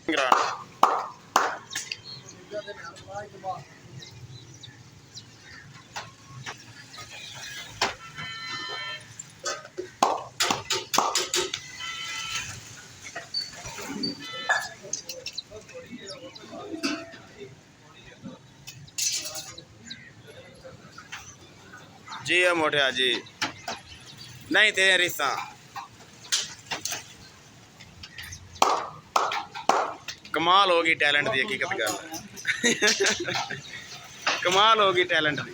जी है मोटिया जी, नहीं तेरे रिश्ता कमाल होगी टैलेंट दी, हकीकत गल कमाल होगी टैलेंट दी।